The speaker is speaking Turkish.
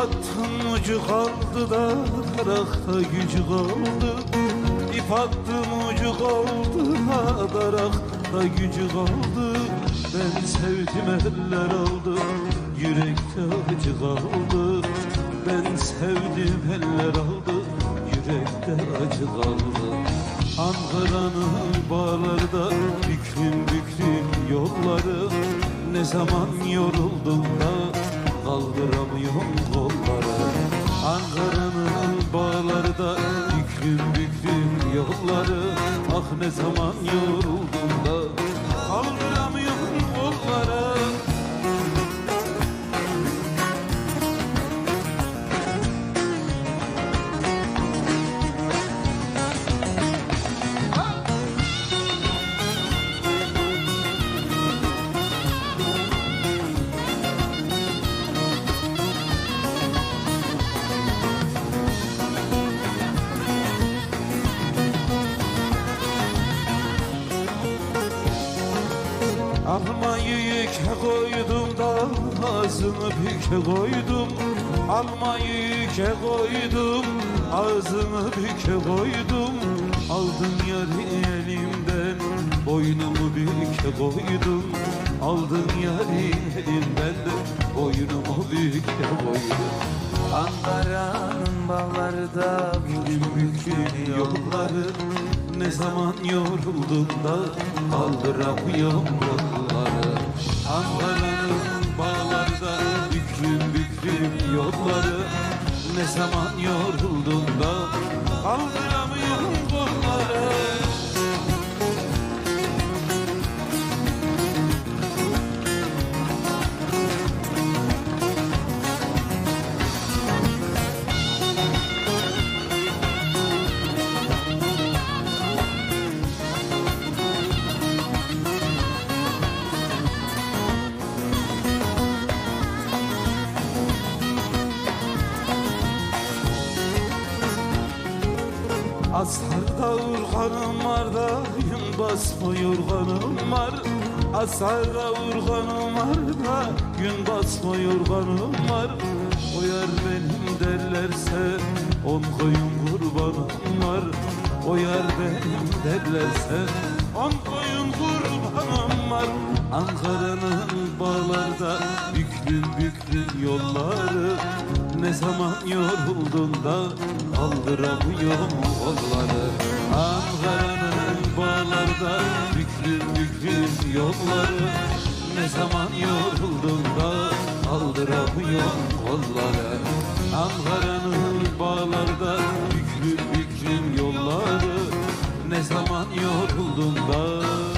attım ucu kaldı da darakta gücü kaldı. İp attım ucu kaldı da darakta gücü kaldı. Ben sevdim eller aldı, yürekte acı kaldı. Ben sevdim eller aldı, yürekte acı kaldı. Ankara'nın bağlarda büklüm büklüm yolları. Ne zaman yoruldum da kaldıramıyorum kolları. Ankara'nın bağlarda büklüm büklüm yolları. Ah ne zaman yoruldum da kaldıramıyorum kolları. Almayı yüke koydum da ağzını büke koydum. Almayı yüke koydum, ağzını büke koydum. Aldın yarı elimden, boynumu büke koydum. Aldın yarı elimden de boynumu büke koydum. Ankara'nın bağlarda Büklüm büklüm yolları. Ne zaman yoruldum da kaldıramıyorum kolları. Ankara'nın bağlarda büklüm büklüm yolları. Ne zaman yoruldum da kaldıramıyorum kolları. Asarda urganım var da yün basma yorganım var. Asarda urganım var da gün basma yorganım var. O yar benim derlerse 10 koyun kurbanım var. O yar benim derlerse 10 koyun kurbanım var. Ankara'nın bağlarda büklüm büklüm yolları. Ne zaman yoruldun da kaldıramıyorum kolları. Ankara'nın bağlarda büklüm büklüm yolları. Ne zaman yoruldun da kaldıramıyorum kolları. Ankara'nın bağlarda büklüm büklüm yolları. Ne zaman yoruldun da